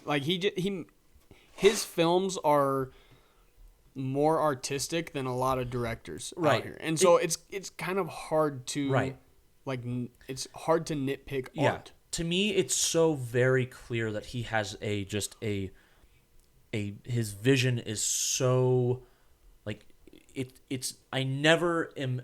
films are more artistic than a lot of directors out here, and so it's kind of hard to it's hard to nitpick art. To me, it's so very clear that he has his vision is so like it's I never am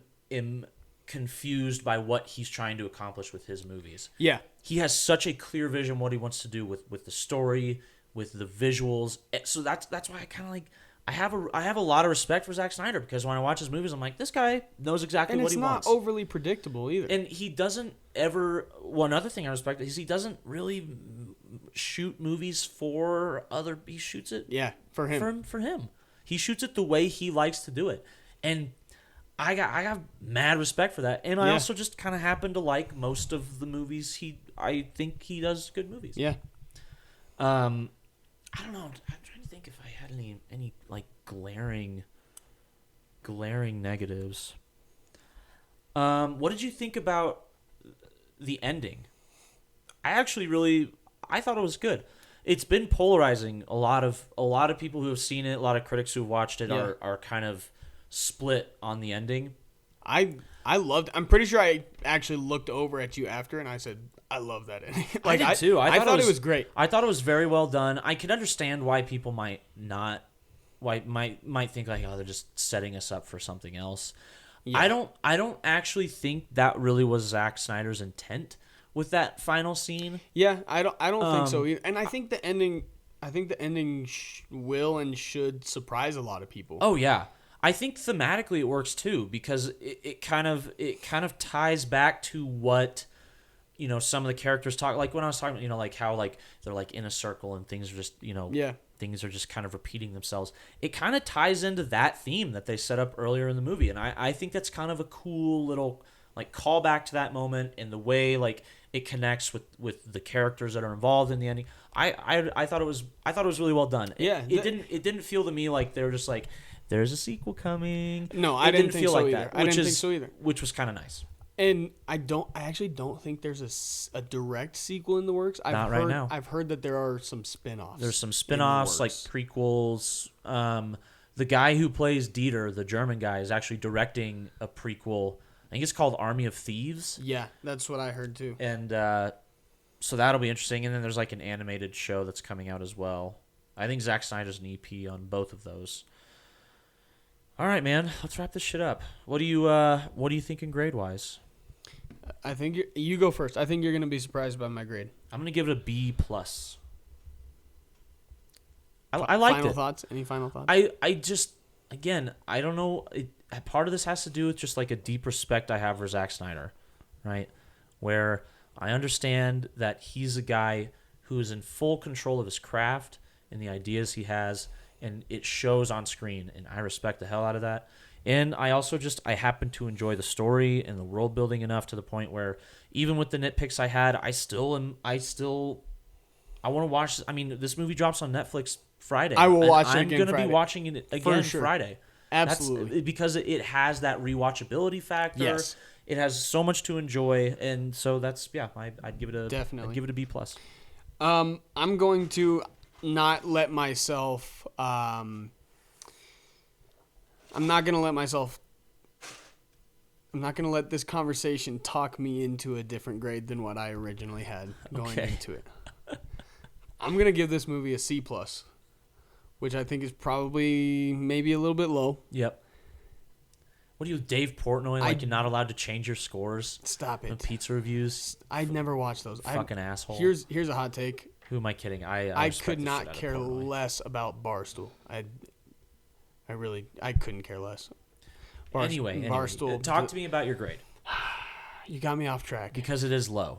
confused by what he's trying to accomplish with his movies. Yeah. He has such a clear vision what he wants to do with the story, with the visuals. So that's why I kind of like I have a lot of respect for Zack Snyder, because when I watch his movies I'm like, this guy knows exactly what he wants. And it's not overly predictable either. And he doesn't ever one other thing I respect is he doesn't really shoot movies for he shoots it for him. For him. He shoots it the way he likes to do it. And I got mad respect for that, and I also just kind of happen to like most of the movies I think he does good movies. Yeah. I don't know. I'm trying to think if I had any like glaring negatives. What did you think about the ending? I thought it was good. It's been polarizing. A lot of people who have seen it, a lot of critics who have watched it are kind of split on the ending. I loved. I'm pretty sure I actually looked over at you after and I said, I love that ending. Like, I did too. I thought it was great. I thought it was very well done. I can understand why people might think like, oh, they're just setting us up for something else. Yeah. I don't actually think that really was Zack Snyder's intent with that final scene. Yeah, I don't think so either. And I think the ending will and should surprise a lot of people. Oh yeah. I think thematically it works too, because it kind of ties back to what some of the characters talk, like when I was talking like how like they're like in a circle and things are just things are just kind of repeating themselves. It kind of ties into that theme that they set up earlier in the movie, and I think that's kind of a cool little like call back to that moment and the way like it connects with the characters that are involved in the ending. I thought it was really well done. Yeah, It didn't feel to me like they were just like there's a sequel coming. No, I didn't think so either. I didn't think so either. Which was kind of nice. And I actually don't think there's a direct sequel in the works. Not right now. I've heard that there are some spin-offs. There's some spin-offs like prequels. The guy who plays Dieter, the German guy, is actually directing a prequel. I think it's called Army of Thieves. Yeah, that's what I heard too. And so that'll be interesting. And then there's like an animated show that's coming out as well. I think Zack Snyder's an EP on both of those. All right, man. Let's wrap this shit up. What are you thinking grade-wise? I think you go first. I think you're going to be surprised by my grade. I'm going to give it a B+. I liked it. Final thoughts? Any final thoughts? I just, again, I don't know. Part of this has to do with just like a deep respect I have for Zack Snyder, right? Where I understand that he's a guy who is in full control of his craft and the ideas he has, and it shows on screen, and I respect the hell out of that. And I also I happen to enjoy the story and the world building enough to the point where even with the nitpicks I had, I want to watch. I mean, this movie drops on Netflix Friday. I will watch it again I'm going to be watching it again Friday. Absolutely. Because it has that rewatchability factor. Yes. It has so much to enjoy, and so that's I'd give it a definitely. I'd give it a B+. I'm going to not let myself. I'm not going to let this conversation talk me into a different grade than what I originally had going into it. I'm going to give this movie a C+, which I think is probably maybe a little bit low. Yep. What are you, Dave Portnoy? Like you're not allowed to change your scores? Stop it. On pizza reviews? I'd never watched those. Fucking asshole. Here's a hot take. Who am I kidding? I could not care less about Barstool. I couldn't care less. Anyway, Barstool. Talk to me about your grade. You got me off track. Because it is low.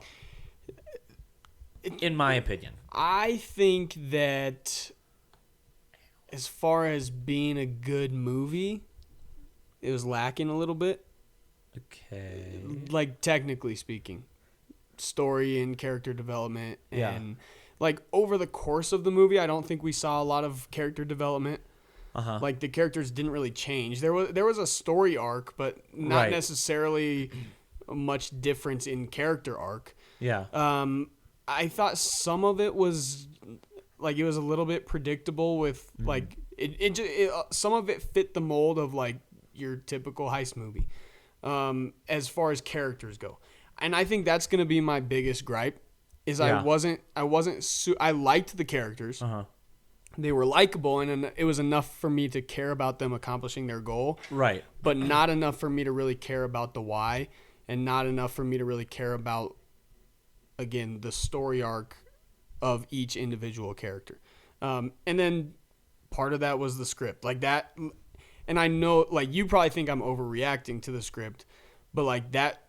In my opinion. I think that as far as being a good movie, it was lacking a little bit. Okay. Like, technically speaking. Story and character development. And, like, over the course of the movie, I don't think we saw a lot of character development. Uh-huh. Like, the characters didn't really change. There was a story arc, but not necessarily much difference in character arc. Yeah. I thought some of it was like it was a little bit predictable with like it some of it fit the mold of like your typical heist movie as far as characters go. And I think that's going to be my biggest gripe is I liked the characters. Uh-huh. They were likable and it was enough for me to care about them accomplishing their goal. Right. But not enough for me to really care about the why and not enough for me to really care about again, the story arc of each individual character. And then part of that was the script. Like that, and I know, like, you probably think I'm overreacting to the script, but, like, that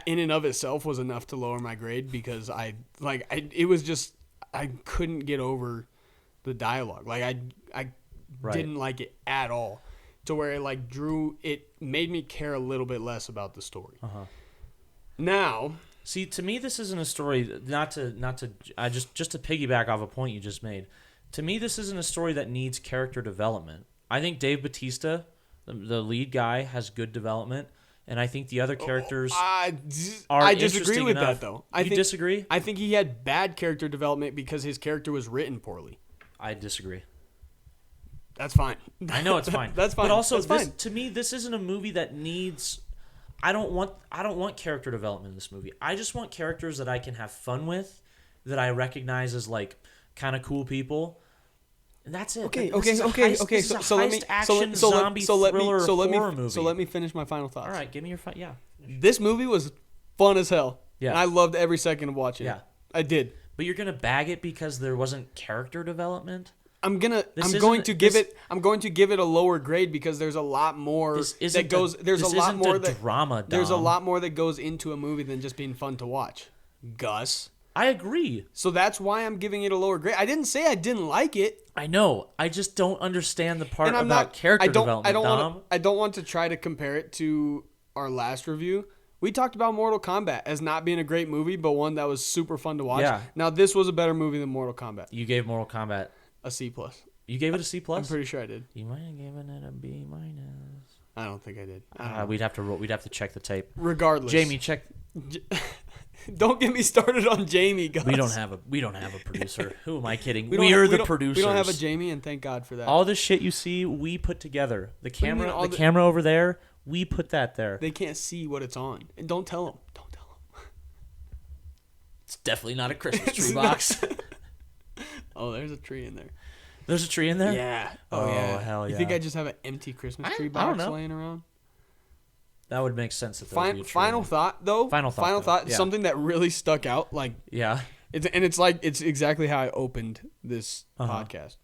in and of itself was enough to lower my grade because it was just, I couldn't get over the dialogue. Like, I didn't like it at all to where it made me care a little bit less about the story. Uh-huh. Now... See, to me, this isn't a story. Just to piggyback off a point you just made. To me, this isn't a story that needs character development. I think Dave Bautista, the lead guy, has good development, and I think the other characters are. I disagree with that, though. You disagree? I think he had bad character development because his character was written poorly. I disagree. That's fine. I know it's fine. That's fine. But also, fine. To me, this isn't a movie that needs. I don't want character development in this movie. I just want characters that I can have fun with, that I recognize as like kind of cool people, and that's it. Okay. So let me finish my final thoughts. All right, give me your yeah. This movie was fun as hell. Yeah, and I loved every second of watching it. Yeah, I did. But you're gonna bag it because there wasn't character development. I'm going to give it a lower grade because there's a lot more that goes. There's a lot more drama. There's a lot more that goes into a movie than just being fun to watch. Gus, I agree. So that's why I'm giving it a lower grade. I didn't say I didn't like it. I know. I just don't understand the part about character development. I don't want to try to compare it to our last review We talked about Mortal Kombat as not being a great movie, but one that was super fun to watch. Yeah. Now, this was a better movie than Mortal Kombat. You gave Mortal Kombat A C+. You gave it a C+? I'm pretty sure I did. You might have given it a B-. I don't think I did. We'd have to check the tape. Regardless. Jamie, check. Don't get me started on Jamie, guys. We don't have a producer. Who am I kidding? We are the producers. We don't have a Jamie, and thank God for that. All this shit you see, we put together. The camera, camera over there, we put that there. They can't see what it's on, and don't tell them. Don't tell them. It's definitely not a Christmas tree box. Oh, there's a tree in there. There's a tree in there? Yeah. Oh, yeah. Hell yeah. You think I just have an empty Christmas tree box laying around? That would make sense. Final thought, though. Final thought. Yeah. Something that really stuck out. Like, yeah. It's exactly how I opened this podcast.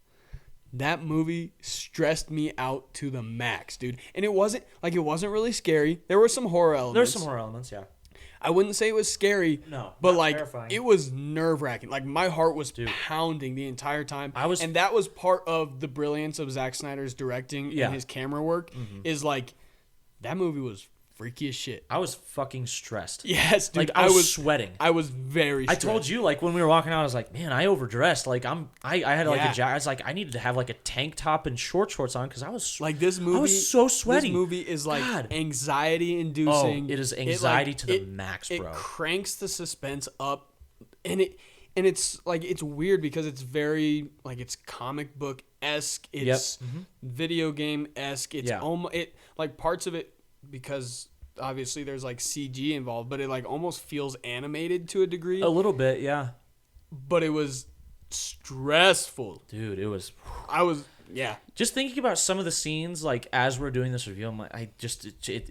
That movie stressed me out to the max, dude. And it wasn't really scary. There were some horror elements. There's some horror elements, yeah. I wouldn't say it was scary. No, but like terrifying. It was nerve-wracking. Like my heart was pounding the entire time. And that was part of the brilliance of Zack Snyder's directing and his camera work. Is like that movie was freaky as shit. I was fucking stressed. Yes, dude. Like I was sweating. I was very stressed. I told you, like when we were walking out, I was like, man, I overdressed. Like I had like a jacket. I was like, I needed to have like a tank top and shorts on because I was like this movie. I was so sweaty. This movie is like anxiety inducing. Oh, it is anxiety to the max, bro. It cranks the suspense up, and it's like it's weird because it's very like it's comic book esque. It's video game esque. It's almost like parts of it. Because obviously there's like CG involved, but it like almost feels animated to a degree. A little bit, yeah. But it was stressful. Dude, it was. Just thinking about some of the scenes, like as we're doing this review, I'm like,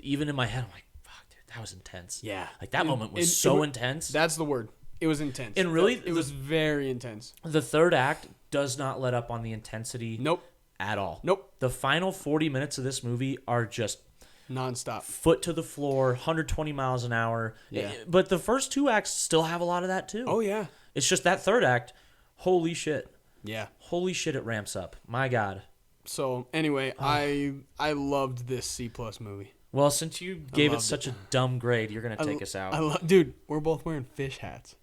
even in my head, I'm like, fuck, dude, that was intense. Yeah. Like that moment was so intense. That's the word. It was intense. And really, it was very intense. The third act does not let up on the intensity. Nope. At all. Nope. The final 40 minutes of this movie are just nonstop, foot to the floor, 120 miles an hour. Yeah. But the first two acts still have a lot of that too. Oh yeah. It's just that third act, holy shit. Yeah. Holy shit, it ramps up. My God. So anyway, I loved this C+ movie. Well, since you gave it such a dumb grade, you're gonna take us out. Dude, we're both wearing fish hats.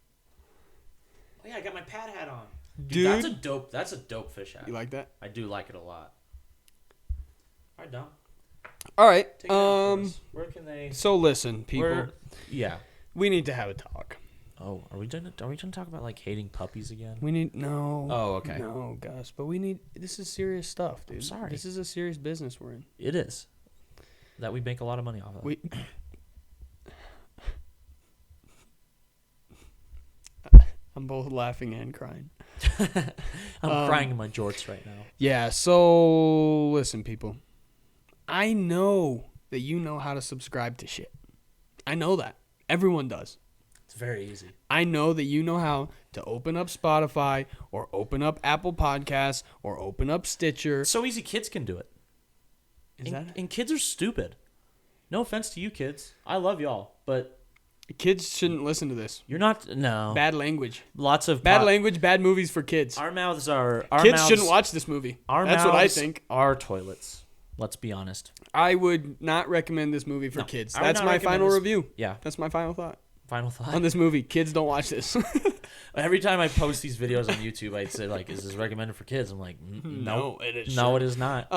Oh yeah, I got my pad hat on. Dude, that's a dope fish hat. You like that? I do like it a lot. All right, Dom. All right. Where can they? So listen, people. Yeah. We need to have a talk. Oh, are we gonna talk about like hating puppies again? No. Oh, okay. No, Gus, but this is serious stuff, dude. I'm sorry. This is a serious business we're in. It is. That we make a lot of money off of. I'm both laughing and crying. I'm crying in my jorts right now. Yeah, so listen, people. I know that you know how to subscribe to shit. I know that. Everyone does. It's very easy. I know that you know how to open up Spotify or open up Apple Podcasts or open up Stitcher. It's so easy, kids can do it. And kids are stupid. No offense to you kids. I love y'all, but kids shouldn't listen to this. You're not. No. Bad language. Lots of bad language, bad movies for kids. Our mouths are. Kids shouldn't watch this movie. That's what I think. Our toilets. Let's be honest. I would not recommend this movie for kids. That's my final review. Yeah. That's my final thought. Final thought? On this movie. Kids don't watch this. Every time I post these videos on YouTube, I'd say, like, is this recommended for kids? I'm like, no, it is. No, it is not.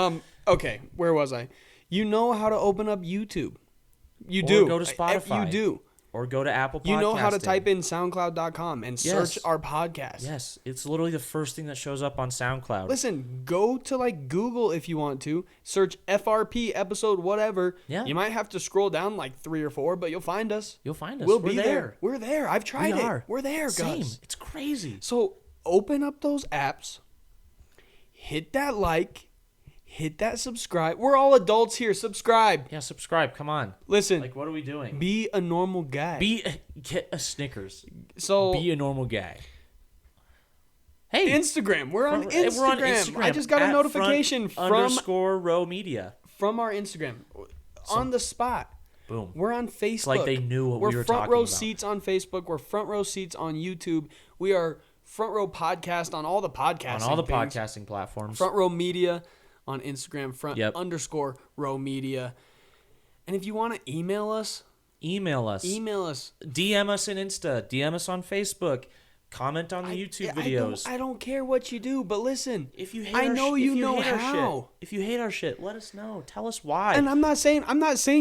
Okay, where was I? You know how to open up YouTube. You or do. Go to Spotify. You do. Or go to Apple Podcasting. You know how to type in SoundCloud.com and search our podcast. Yes. It's literally the first thing that shows up on SoundCloud. Listen, go to like Google if you want to. Search FRP episode whatever. Yeah. You might have to scroll down like 3 or 4, but you'll find us. We'll We're be there. We're there. I've tried it. We're there, Same. Gus. It's crazy. So open up those apps. Hit that like. Hit that subscribe. We're all adults here. Subscribe. Yeah, subscribe. Come on. Listen. Like, what are we doing? Be a normal guy. Get a Snickers. So be a normal guy. Hey. Instagram. We're on Instagram. I just got a notification from _row media. From our Instagram. On the spot. Boom. We're on Facebook. It's like they knew what we were talking about. We're front row seats on Facebook. We're front row seats on YouTube. We are front row podcast on all the podcasting podcasting platforms. Front row media. On Instagram, _row media. And if you want to email us, Email us. DM us on Insta. DM us on Facebook. Comment on the YouTube videos. I don't care what you do, but listen. If you hate I our know shit, you if you know hate our how. shit, if you hate our shit, let us know. Tell us why. And I'm not saying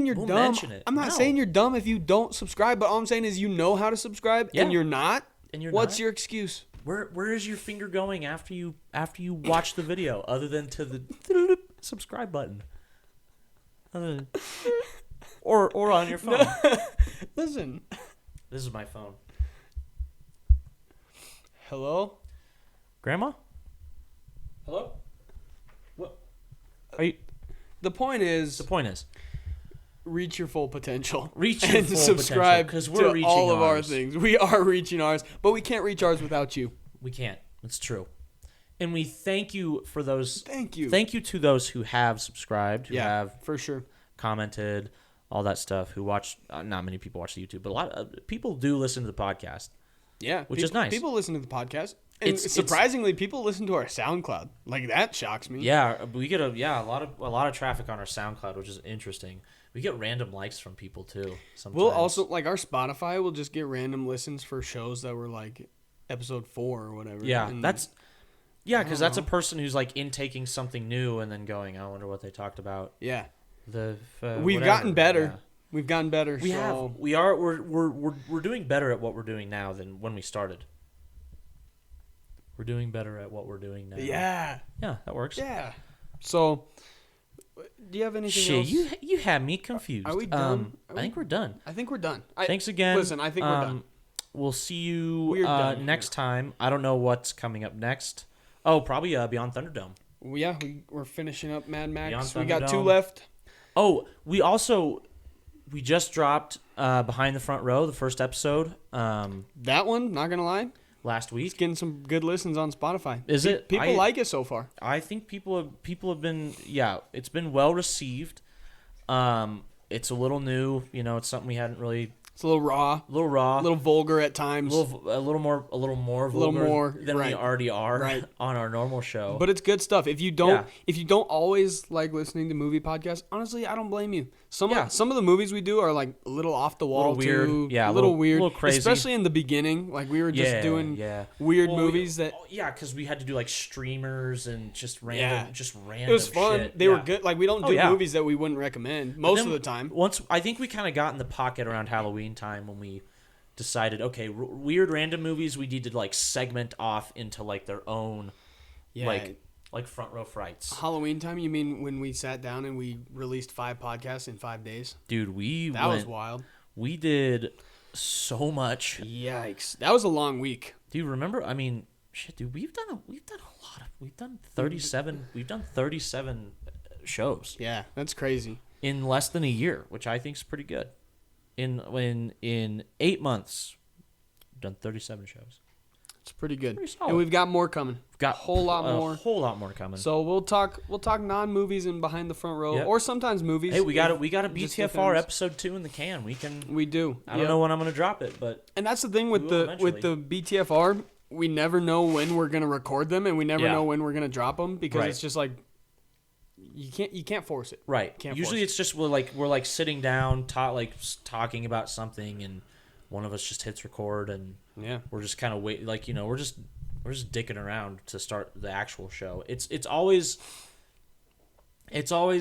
you're We'll dumb. mention it. I'm not No. saying you're dumb if you don't subscribe, but all I'm saying is you know how to subscribe and you're not. What's your excuse? Where is your finger going after you watch the video, other than to the subscribe button? Or on your phone. Listen. This is my phone. Hello? Grandma? Hello? What? Are you? The point is, reach your full potential. Reach your and full subscribe potential, 'cause we're to reaching all of our ours. things. We are reaching ours, but we can't reach ours without you. We can't. It's true. And we thank you for those. Thank you. Thank you to those who have subscribed, who have for sure commented, all that stuff. Who watch? Not many people watch the YouTube, but a lot of people do listen to the podcast. Yeah, which is nice. People listen to the podcast, and surprisingly, people listen to our SoundCloud. Like that shocks me. Yeah, we get a lot of traffic on our SoundCloud, which is interesting. We get random likes from people too. Sometimes. We'll also like our Spotify will just get random listens for shows that were like episode 4 or whatever. Yeah, and because that's a person who's like intaking something new and then going, I wonder what they talked about. Yeah, we've gotten better. Yeah. We've gotten better. We're doing better at what we're doing now than when we started. We're doing better at what we're doing now. Yeah, that works. Yeah. So, do you have anything else? You had me confused. Are we done? I think we're done. I think we're done. Thanks again. Listen, I think we're done. We'll see you next time. I don't know what's coming up next. Oh, probably Beyond Thunderdome. Yeah, we're finishing up Mad Max. Beyond We got 2 Thunderdome. left. Oh, we just dropped Behind the Front Row, the first episode. That one, not gonna lie, last week. It's getting some good listens on Spotify. Is it? People like it so far. I think people have been it's been well received. It's a little new, it's something we hadn't really. It's a little raw, a little vulgar at times, a little more vulgar than we already are on our normal show. But it's good stuff. If you don't always like listening to movie podcasts, honestly, I don't blame you. Some of the movies we do are like a little off the wall, weird. too. Yeah, a little weird, a little crazy. Especially in the beginning, like we were just doing weird movies that. Yeah, because we had to do like streamers and just random, It was fun. Shit. They were good. Like we don't do movies that we wouldn't recommend most of the time. Once I think we kind of got in the pocket around Halloween time when we decided, okay, weird random movies we need to like segment off into like their own, like Front Row Frights. Halloween time? You mean when we sat down and we released 5 podcasts in 5 days? Dude, that was wild. We did so much. Yikes! That was a long week. Do you remember? I mean, shit, dude, we've done a lot of. We've done 37. We've done 37 shows. Yeah, that's crazy. In less than a year, which I think is pretty good. In 8 months, we've done 37 shows. It's pretty good. Pretty solid. And we've got more coming. We've got a whole lot more coming. So we'll talk non-movies and Behind the Front Row, or sometimes movies. Hey, we got a BTFR episode 2 in the can. We do. I don't know when I'm going to drop it, but and that's the thing with the BTFR, we never know when we're going to record them, and we never know when we're going to drop them because it's just like you can't force it. Right. Usually it's just we're sitting down talking about something, and one of us just hits record, and we're just kind of we're just dicking around to start the actual show. It's always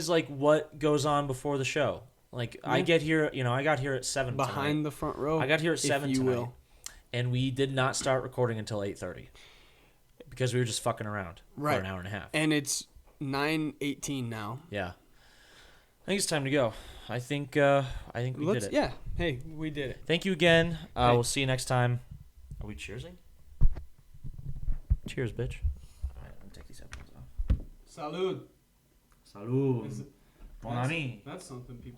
like what goes on before the show. Like I get here, I got here at 7 Behind tonight. the Front Row. I got here at 7 if you tonight. Will. And we did not start recording until 8:30 because we were just fucking around for an hour and a half. And it's 9:18 now. Yeah. I think it's time to go. I think we did it. Yeah. Hey, we did it. Thank you again. We'll see you next time. Are we cheersing? Cheers, bitch. All right, let me take these headphones off. Salud. Salud. Bon ami. That's something people